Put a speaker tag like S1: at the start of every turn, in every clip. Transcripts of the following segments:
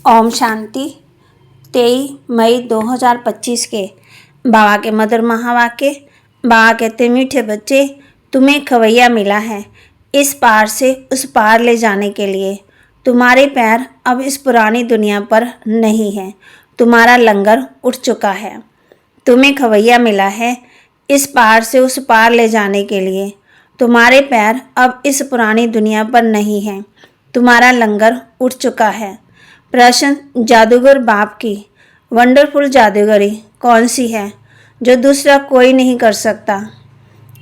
S1: ओम शांति। 23 मई 2025 के बाबा के मधुर महावाक्य। बाबा कहते, मीठे बच्चे, तुम्हें खवैया मिला है इस पार से उस पार ले जाने के लिए। तुम्हारे पैर अब इस पुरानी दुनिया पर नहीं हैं। तुम्हारा लंगर उठ चुका है। तुम्हें खवैया मिला है इस पार से उस पार ले जाने के लिए। तुम्हारे पैर अब इस पुरानी दुनिया पर नहीं हैं। तुम्हारा लंगर उठ चुका है। प्रश्न, जादूगर बाप की वंडरफुल जादूगरी कौन सी है जो दूसरा कोई नहीं कर सकता?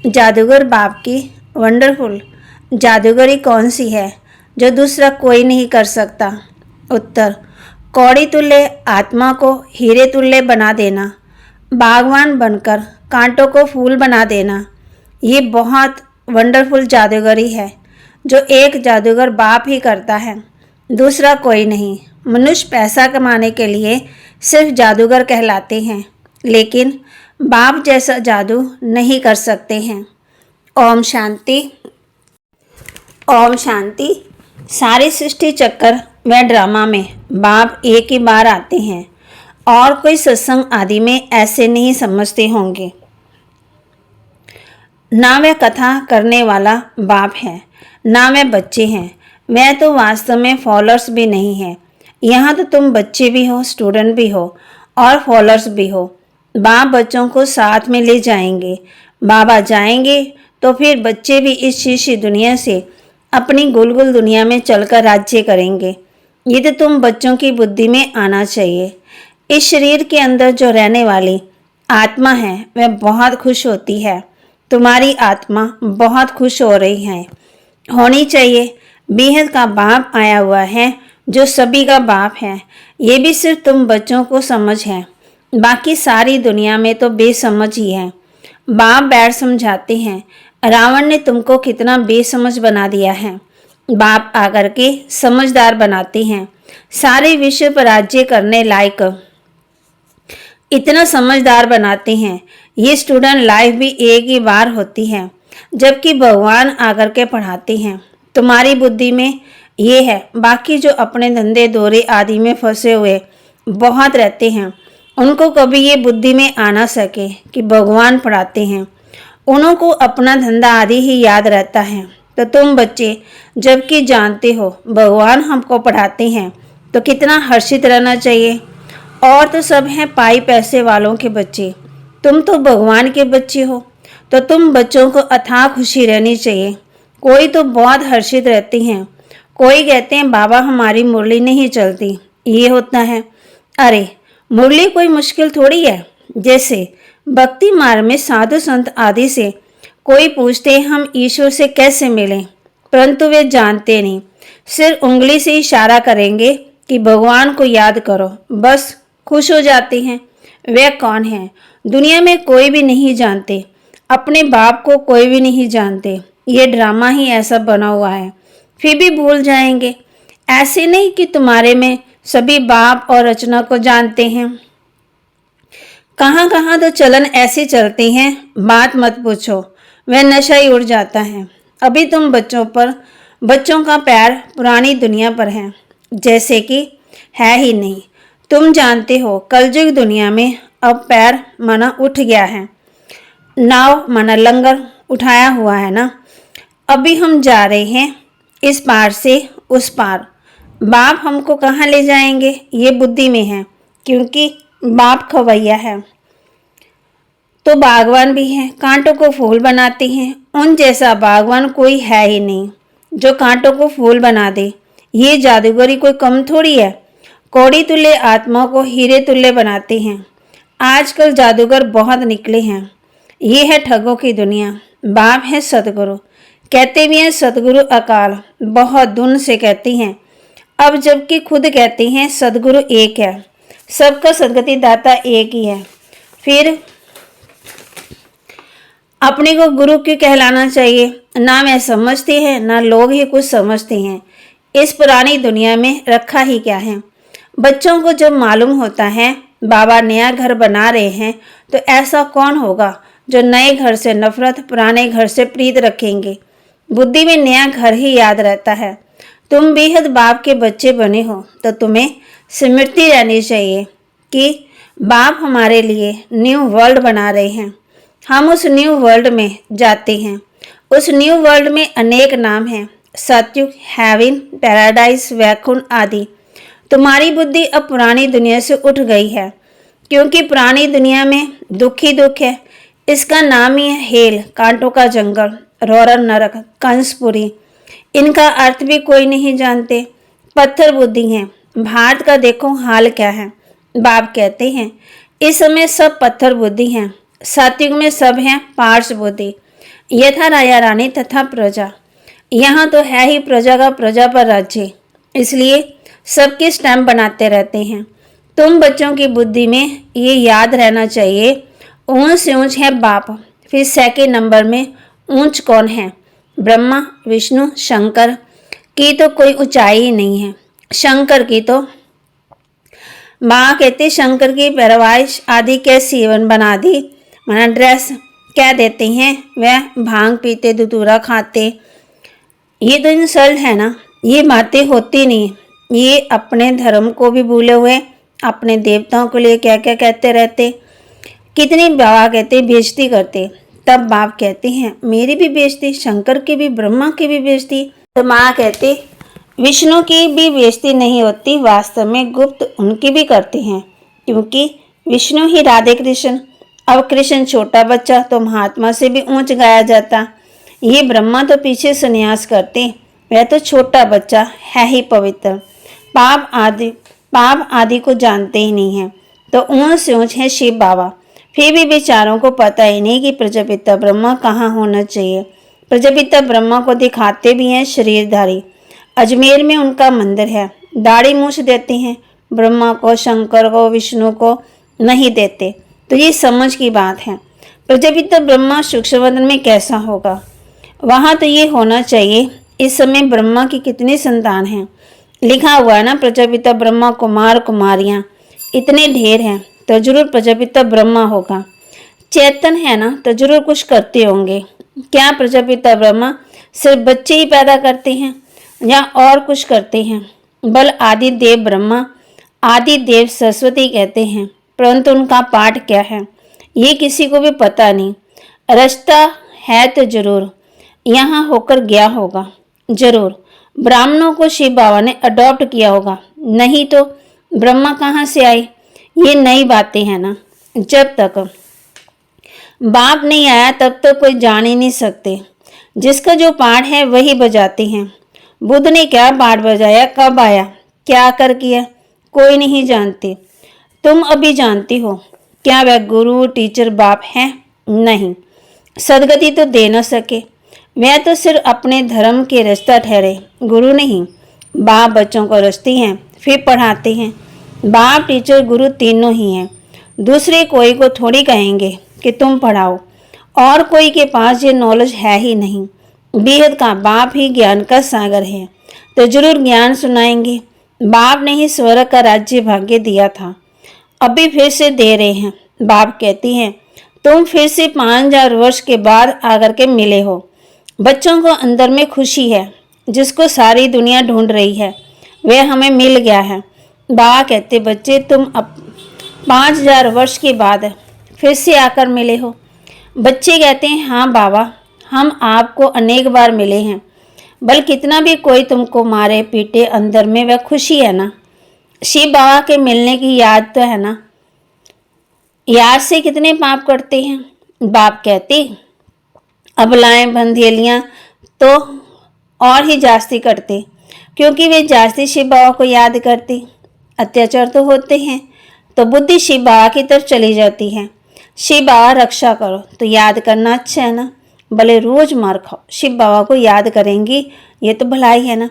S1: जादूगर बाप की वंडरफुल जादूगरी कौन सी है जो दूसरा कोई नहीं कर सकता? उत्तर, कौड़ी तुल्य आत्मा को हीरे तुल्य बना देना, बागवान बनकर कांटों को फूल बना देना। ये बहुत वंडरफुल जादूगरी है जो एक जादूगर बाप ही करता है, दूसरा कोई नहीं। मनुष्य पैसा कमाने के लिए सिर्फ जादूगर कहलाते हैं, लेकिन बाप जैसा जादू नहीं कर सकते हैं। ओम शांति। ओम शांति। सारी सृष्टि चक्कर व ड्रामा में बाप एक ही बार आते हैं और कोई सत्संग आदि में ऐसे नहीं समझते होंगे। ना वह कथा करने वाला बाप है, ना वह बच्चे हैं। वह तो वास्तव में फॉलोअर्स भी नहीं है। यहाँ तो तुम बच्चे भी हो, स्टूडेंट भी हो और फॉलोअर्स भी हो। बाप बच्चों को साथ में ले जाएंगे। बाबा जाएंगे तो फिर बच्चे भी इस शीशी दुनिया से अपनी गुलगुल दुनिया में चलकर राज्य करेंगे। ये तो तुम बच्चों की बुद्धि में आना चाहिए। इस शरीर के अंदर जो रहने वाली आत्मा है वह बहुत खुश होती है। तुम्हारी आत्मा बहुत खुश हो रही है, होनी चाहिए। बेहद का बाप आया हुआ है जो सभी का बाप है। ये भी सिर्फ तुम बच्चों को समझ है, बाकी सारी दुनिया में तो बेसमझ ही है। बाप बैठ समझाते हैं, रावण ने तुमको कितना बेसमझ बना दिया है। बाप आकर के समझदार बनाते हैं। सारे विश्व पर राज्य करने लायक इतना समझदार बनाते हैं। ये स्टूडेंट लाइफ भी एक ही बार होती है, जबकि भगवान आकर के पढ़ाते हैं। तुम्हारी बुद्धि में ये है। बाकी जो अपने धंधे दौरे आदि में फंसे हुए बहुत रहते हैं, उनको कभी ये बुद्धि में आ ना सके कि भगवान पढ़ाते हैं। उनको अपना धंधा आदि ही याद रहता है। तो तुम बच्चे जबकि जानते हो भगवान हमको पढ़ाते हैं, तो कितना हर्षित रहना चाहिए। और तो सब हैं पाई पैसे वालों के बच्चे, तुम तो भगवान के बच्चे हो, तो तुम बच्चों को अथाह खुशी रहनी चाहिए। कोई तो बहुत हर्षित रहते हैं, कोई कहते हैं बाबा हमारी मुरली नहीं चलती, ये होता है। अरे मुरली कोई मुश्किल थोड़ी है। जैसे भक्ति मार्ग में साधु संत आदि से कोई पूछते हैं हम ईश्वर से कैसे मिलें, परंतु वे जानते नहीं। सिर्फ उंगली से इशारा करेंगे कि भगवान को याद करो, बस खुश हो जाते हैं। वे कौन है? दुनिया में कोई भी नहीं जानते, अपने बाप को कोई भी नहीं जानते। ये ड्रामा ही ऐसा बना हुआ है, फिर भी भूल जाएंगे। ऐसे नहीं कि तुम्हारे में सभी बाप और रचना को जानते हैं। कहाँ कहाँ तो चलन ऐसे चलते हैं, बात मत पूछो, वह नशा ही उड़ जाता है। अभी तुम बच्चों का पैर पुरानी दुनिया पर है, जैसे कि है ही नहीं। तुम जानते हो कलयुग दुनिया में अब पैर माना उठ गया है, नाव माना लंगर उठाया हुआ है ना। अभी हम जा रहे हैं इस पार से उस पार। बाप हमको कहाँ ले जाएंगे ये बुद्धि में है, क्योंकि बाप खवैया है तो बागवान भी है, कांटों को फूल बनाते हैं। उन जैसा बागवान कोई है ही नहीं जो कांटों को फूल बना दे। ये जादूगरी कोई कम थोड़ी है। कौड़ी तुल्य आत्मा को हीरे तुल्य बनाते हैं। आजकल जादूगर बहुत निकले हैं। ये है ठगों की दुनिया। बाप है सतगुरु, कहते भी हैं सतगुरु अकाल, बहुत धुन से कहती हैं। अब जबकि खुद कहते हैं सदगुरु एक है, सबका सदगति दाता एक ही है, फिर अपने को गुरु क्यों कहलाना चाहिए? ना मैं समझते हैं, ना लोग ही कुछ समझते हैं। इस पुरानी दुनिया में रखा ही क्या है? बच्चों को जब मालूम होता है बाबा नया घर बना रहे हैं, तो ऐसा कौन होगा जो नए घर से नफरत, पुराने घर से प्रीत रखेंगे? बुद्धि में नया घर ही याद रहता है। तुम बेहद बाप के बच्चे बने हो तो तुम्हें स्मृति रहनी चाहिए कि बाप हमारे लिए न्यू वर्ल्ड बना रहे हैं। हम उस न्यू वर्ल्ड में जाते हैं। उस न्यू वर्ल्ड में अनेक नाम हैं, सतयुग, हेवन, पैराडाइज, वैकुंठ आदि। तुम्हारी बुद्धि अब पुरानी दुनिया से उठ गई है, क्योंकि पुरानी दुनिया में दुख ही दुख है। इसका नाम ही है हेल, कांटों का जंगल, रौरव नरक, कंसपुरी। इनका अर्थ भी कोई नहीं जानते। पत्थर बुद्धि हैं। भारत का देखो हाल क्या है। बाप कहते हैं इस समय सब पत्थर बुद्धि हैं। सतयुग में सब हैं पार्श बुद्धि, यथा राजा रानी तथा प्रजा। यहाँ तो है ही प्रजा का प्रजा पर राज्य, इसलिए सबके स्टैम्प बनाते रहते हैं। तुम बच्चों की बुद्धि में ये याद रहना चाहिए, ऊंच से ऊंच है बाप। फिर सेकेंड नंबर में ऊंच कौन है? ब्रह्मा, विष्णु, शंकर की तो कोई ऊंचाई ही नहीं है। शंकर की तो माँ कहते शंकर की पैरवाइश आदि कैसी बना दी, मना ड्रेस क्या देते हैं, वह भांग पीते, धतूरा खाते। ये तो इंसल्ट है ना। ये बातें होती नहीं। ये अपने धर्म को भी भूले हुए अपने देवताओं के लिए क्या क्या कहते रहते। कितनी बाबा कहते बेइज्जती करते। तब बाप कहते हैं मेरी भी बेइज्जती, शंकर की भी, ब्रह्मा की भी बेइज्जती। तो माँ कहती विष्णु की भी बेइज्जती नहीं होती, वास्तव में गुप्त उनकी भी करते हैं, क्योंकि विष्णु ही राधे कृष्ण। अब कृष्ण छोटा बच्चा तो महात्मा से भी ऊंच गाया जाता। ये ब्रह्मा तो पीछे संन्यास करते, वह तो छोटा बच्चा है ही पवित्र। पाप आदि को जानते ही नहीं है। तो ऊंच से ऊंच है शिव बाबा। फिर भी बेचारों को पता ही नहीं कि प्रजापिता ब्रह्मा कहाँ होना चाहिए। प्रजापिता ब्रह्मा को दिखाते भी हैं शरीरधारी। अजमेर में उनका मंदिर है। दाढ़ी मूछ देते हैं। ब्रह्मा को, शंकर को, विष्णु को नहीं देते। तो ये समझ की बात है। प्रजापिता ब्रह्मा सूक्ष्मवदन में कैसा होगा? वहाँ तो ये होना चाहिए इस समय ब्रह्मा की कितनी संतान हैं। लिखा हुआ है ना, प्रजापिता ब्रह्मा कुमार कुमारियाँ इतने ढेर हैं, तो जरूर प्रजापिता ब्रह्मा होगा। चेतन है ना, तो जरूर कुछ करते होंगे। क्या प्रजापिता ब्रह्मा सिर्फ बच्चे ही पैदा करते हैं या और कुछ करते हैं? बल आदि देव ब्रह्मा, आदि देव सरस्वती कहते हैं, परंतु उनका पाठ क्या है ये किसी को भी पता नहीं। रास्ता है तो जरूर यहाँ होकर गया होगा, जरूर ब्राह्मणों को शिव बाबा ने अडॉप्ट किया होगा, नहीं तो ब्रह्मा कहाँ से आए? ये नई बातें हैं ना। जब तक बाप नहीं आया तब तक कोई जान ही नहीं सकते। जिसका जो पाठ है वही बजाते हैं। बुद्ध ने क्या पाठ बजाया, कब आया, क्या कर किया, कोई नहीं जानते। तुम अभी जानती हो। क्या वह गुरु टीचर बाप है? नहीं, सदगति तो दे न सके। वह तो सिर्फ अपने धर्म के रास्ता ठहरे, गुरु नहीं। बाप बच्चों को रचती हैं, फिर पढ़ाते हैं। बाप टीचर गुरु तीनों ही हैं। दूसरे कोई को थोड़ी कहेंगे कि तुम पढ़ाओ, और कोई के पास ये नॉलेज है ही नहीं। बेहद का बाप ही ज्ञान का सागर है, तो जरूर ज्ञान सुनाएंगे। बाप ने ही स्वर्ग का राज्य भाग्य दिया था, अभी फिर से दे रहे हैं। बाप कहती हैं तुम फिर से 5000 वर्ष के बाद आकर के मिले हो। बच्चों को अंदर में खुशी है, जिसको सारी दुनिया ढूंढ रही है, वह हमें मिल गया है। बाबा कहते बच्चे तुम अब 5000 वर्ष के बाद फिर से आकर मिले हो। बच्चे कहते हैं हाँ बाबा, हम आपको अनेक बार मिले हैं। बल कितना भी कोई तुमको मारे पीटे, अंदर में वह खुशी है ना। शिव बाबा के मिलने की याद तो है ना। याद से कितने पाप करते हैं। बाप कहते अबलाएं बंधेलियाँ तो और ही जास्ती करते, क्योंकि वे जास्ती शिव बाबा को याद करते। अत्याचार तो होते हैं, तो बुद्धि शिव बाबा की तरफ चली जाती है। शिव बाबा रक्षा करो तो याद करना अच्छा है ना। भले रोज मार खाओ, शिव बाबा को याद करेंगी, ये तो भलाई है ना।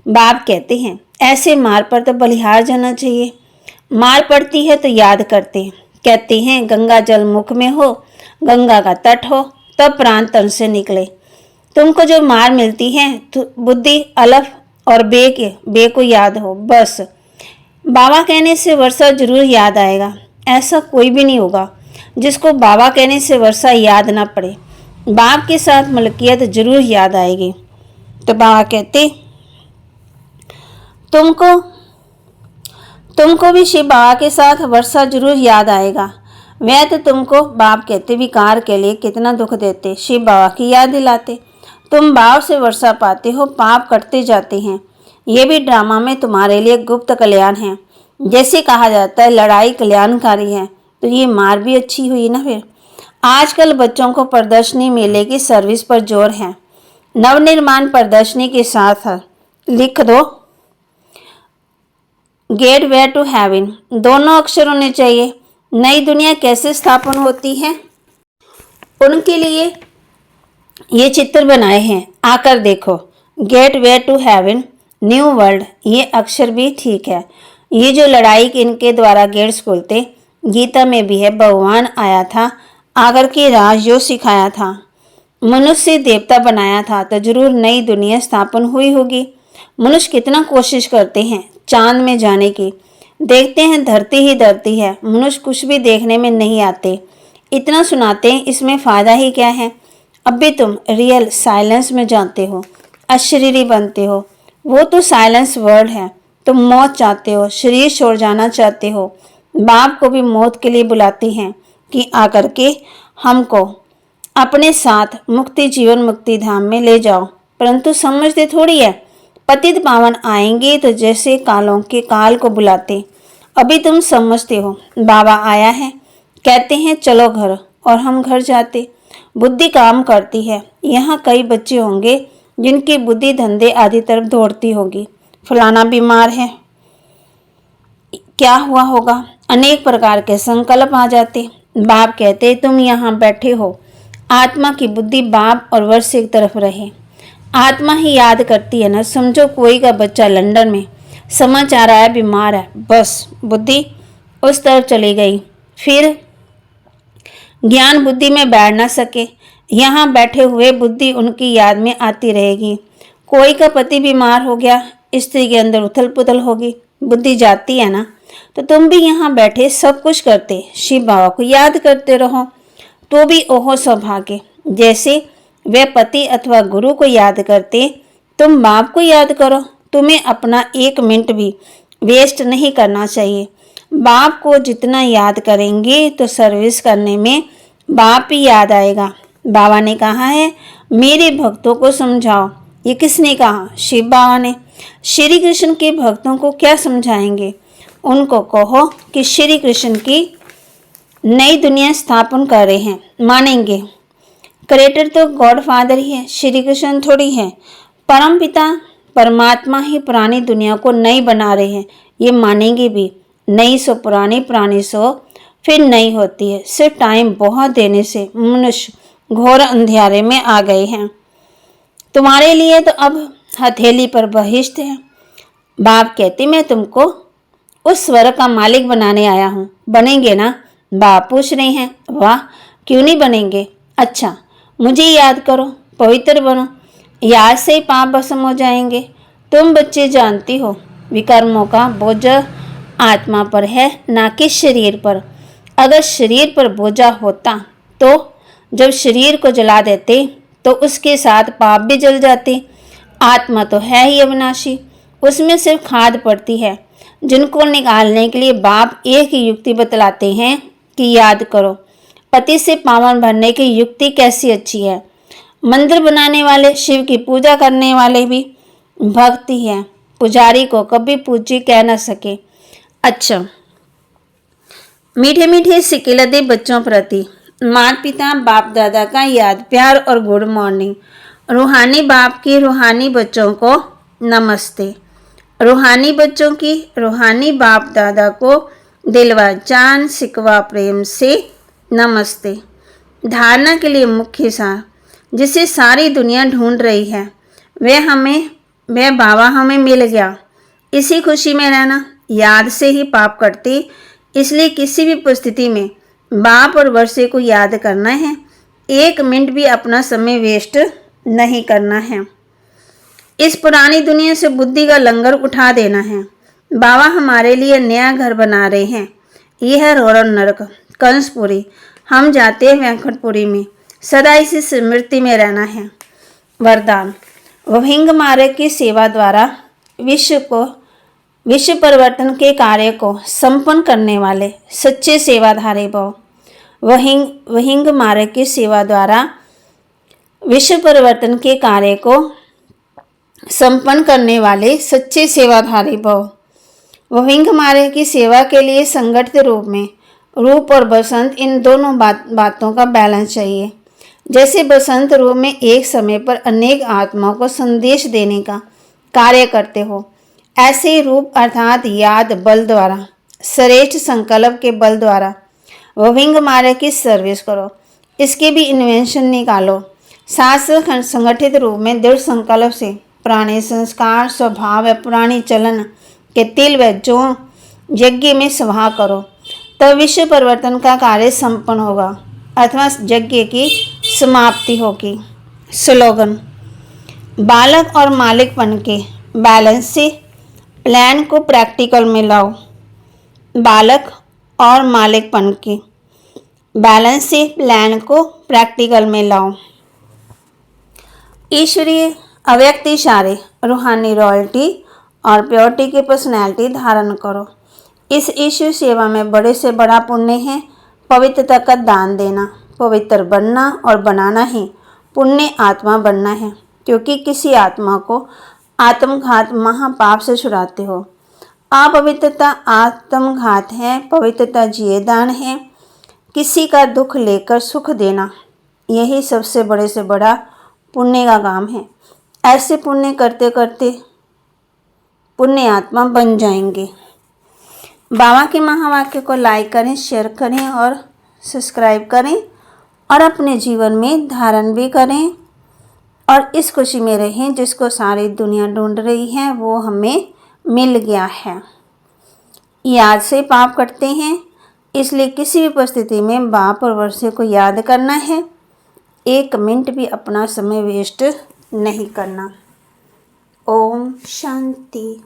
S1: बाप कहते हैं ऐसे मार पर तो बलिहार जाना चाहिए। मार पड़ती है तो याद करते हैं। कहते हैं गंगा जल मुख में हो, गंगा का तट हो, तब प्राण तन से निकले। तुमको जो मार मिलती है तो बुद्धि अलफ और बे को याद हो, बस। बाबा कहने से वर्षा जरूर याद आएगा। ऐसा कोई भी नहीं होगा जिसको बाबा कहने से वर्षा याद ना पड़े। बाप के साथ मलकियत जरूर याद आएगी। तो बाबा कहते तुमको तुमको भी शिव बाबा के साथ वर्षा जरूर याद आएगा। वह तो तुमको बाप कहते विकार के लिए कितना दुख देते, शिव बाबा की याद दिलाते। तुम बाप से वर्षा पाते हो, पाप कटते जाते हैं। ये भी ड्रामा में तुम्हारे लिए गुप्त कल्याण है। जैसे कहा जाता है लड़ाई कल्याणकारी है, तो ये मार भी अच्छी हुई ना। फिर आजकल बच्चों को प्रदर्शनी मेले की सर्विस पर जोर है। नवनिर्माण प्रदर्शनी के साथ लिख दो गेट वे टू हेवन, दोनों अक्षर होने चाहिए। नई दुनिया कैसे स्थापन होती है, उनके लिए ये चित्र बनाए हैं, आकर देखो। Gate way to heaven, new world, ये अक्षर भी ठीक है। ये जो लड़ाई के इनके द्वारा गेट्स खुलते, गीता में भी है, भगवान आया था आकर के राज जो सिखाया था। मनुष्य देवता बनाया था तो जरूर नई दुनिया स्थापन हुई होगी। मनुष्य कितना कोशिश करते हैं चांद में जाने की, देखते हैं धरती ही धरती है, मनुष्य कुछ भी देखने में नहीं आते। इतना सुनाते हैं, इसमें फ़ायदा ही क्या है। अब भी तुम रियल साइलेंस में जाते हो, अशरीरी बनते हो। वो तो साइलेंस वर्ल्ड है। तुम मौत चाहते हो, शरीर छोड़ जाना चाहते हो। बाप को भी मौत के लिए बुलाते हैं कि आकर के हमको अपने साथ मुक्ति जीवन मुक्ति धाम में ले जाओ, परंतु समझते थोड़ी है। पतित पावन आएंगे तो जैसे कालों के काल को बुलाते। अभी तुम समझते हो बाबा आया है, कहते हैं चलो घर, और हम घर जाते। बुद्धि काम करती है। यहाँ कई बच्चे होंगे जिनकी बुद्धि धंधे आदि तरफ दौड़ती होगी। फलाना बीमार है, क्या हुआ होगा, अनेक प्रकार के संकल्प आ जाते। बाप कहते तुम यहाँ बैठे हो, आत्मा की बुद्धि बाप और वर्ष एक तरफ रहे। आत्मा ही याद करती है ना। समझो कोई का बच्चा लंदन में समाचार आया बीमार है, बस बुद्धि उस तरफ चली गई। फिर ज्ञान बुद्धि में बैठ ना सके, यहाँ बैठे हुए बुद्धि उनकी याद में आती रहेगी। कोई का पति बीमार हो गया, स्त्री के अंदर उथल पुथल होगी, बुद्धि जाती है ना। तो तुम भी यहाँ बैठे सब कुछ करते, शिव बाबा को याद करते रहो, तो भी ओहो सौभाग्य। जैसे वे पति अथवा गुरु को याद करते, तुम बाप को याद करो। तुम्हें अपना एक मिनट भी वेस्ट नहीं करना चाहिए। बाप को जितना याद करेंगे तो सर्विस करने में बाप ही याद आएगा। बाबा ने कहा है मेरे भक्तों को समझाओ। ये किसने कहा? शिव बाबा ने। श्री कृष्ण के भक्तों को क्या समझाएंगे? उनको कहो कि श्री कृष्ण की नई दुनिया स्थापन कर रहे हैं, मानेंगे। क्रिएटर तो गॉड फादर ही है, श्री कृष्ण थोड़ी है। परम पिता परमात्मा ही पुरानी दुनिया को नई बना रहे हैं, ये मानेंगे भी। नई सो पुरानी, पुरानी सो फिर नई होती है। सिर्फ टाइम बहुत देने से मनुष्य घोर अंधेरे में आ गए हैं। तुम्हारे लिए तो अब हथेली पर बहिष्ट है। बाप कहते मैं तुमको उस स्वर्ग का मालिक बनाने आया हूँ, बनेंगे ना? बाप पूछ रहे हैं। वाह, क्यों नहीं बनेंगे? अच्छा, मुझे याद करो, पवित्र बनो, याद से ही पाप भस्म हो जाएंगे। तुम बच्चे जानती हो विकर्मों का बोझ आत्मा पर है, ना कि शरीर पर। अगर शरीर पर बोझा होता तो जब शरीर को जला देते तो उसके साथ पाप भी जल जाते। आत्मा तो है ही अविनाशी, उसमें सिर्फ खाद पड़ती है, जिनको निकालने के लिए बाप एक ही युक्ति बतलाते हैं कि याद करो। पति से पावन भरने की युक्ति कैसी अच्छी है। मंदिर बनाने वाले, शिव की पूजा करने वाले भी भक्त ही हैं। पुजारी को कभी पूज्य कह न सके। अच्छा, मीठे मीठे सिकिलते बच्चों प्रति माता पिता बाप दादा का याद प्यार और गुड मॉर्निंग। रूहानी बाप की रूहानी बच्चों को नमस्ते। रूहानी बच्चों की रूहानी बाप दादा को दिलवा जान सिकवा प्रेम से नमस्ते। धारणा के लिए मुख्य सार जिसे सारी दुनिया ढूंढ रही है, वह बाबा हमें मिल गया। इसी खुशी में रहना, याद से ही पाप कटते। इसलिए किसी भी परिस्थिति में बाप और वर्षे को याद करना है। एक मिनट भी अपना समय वेस्ट नहीं करना है। इस पुरानी दुनिया से बुद्धि का लंगर उठा देना है। बाबा हमारे लिए नया घर बना रहे हैं। यह है रोरण नरक कंसपुरी। हम जाते हैं वेंकटपुरी में। सदा इसी स्मृति में रहना है। वरदान, विभंग मार्ग की सेवा द्वारा विश्व को विश्व परिवर्तन के कार्य को संपन्न करने वाले सच्चे सेवाधारी भव। वहिंग मार्ग की सेवा द्वारा विश्व परिवर्तन के कार्य को संपन्न करने वाले सच्चे सेवाधारी भव। वहिंग मार्ग की सेवा के लिए संगठित रूप में रूप और बसंत, इन दोनों बातों का बैलेंस चाहिए। जैसे बसंत रूप में एक समय पर अनेक आत्माओं को संदेश देने का कार्य करते हो, ऐसे ही रूप अर्थात याद बल द्वारा, श्रेष्ठ संकल्प के बल द्वारा वहिंग मार्ग की सर्विस करो। इसके भी इन्वेंशन निकालो। साथ संगठित रूप में दृढ़ संकल्प से पुराने संस्कार, स्वभाव व पुरानी चलन के तिल व जो यज्ञ में सभा करो, तब विश्व परिवर्तन का कार्य संपन्न होगा अथवा यज्ञ की समाप्ति होगी। स्लोगन: बालक और मालिकपन के बैलेंस से प्लान को प्रैक्टिकल में लाओ। बालक और मालिकपन के बैलेंस से प्लान को प्रैक्टिकल में लाओ। ईश्वरीय अव्यक्त इशारे, रूहानी रॉयल्टी और प्योरिटी की पर्सनैलिटी धारण करो। इस ईश्वर सेवा में बड़े से बड़ा पुण्य है पवित्रता का दान देना। पवित्र बनना और बनाना ही पुण्य आत्मा बनना है, क्योंकि किसी आत्मा को आत्मघात महापाप से छुड़ाते हो। अपवित्रता आत्मघात है, पवित्रता जिये दान है। किसी का दुख लेकर सुख देना, यही सबसे बड़े से बड़ा पुण्य का काम है। ऐसे पुण्य करते करते पुण्य आत्मा बन जाएंगे। बाबा के महावाक्य को लाइक करें, शेयर करें और सब्सक्राइब करें और अपने जीवन में धारण भी करें और इस खुशी में रहें जिसको सारी दुनिया ढूंढ रही है, वो हमें मिल गया है। याद से पाप कटते हैं, इसलिए किसी भी परिस्थिति में बाप और वर्षे को याद करना है। 1 मिनट भी अपना समय वेस्ट नहीं करना। ओम शांति।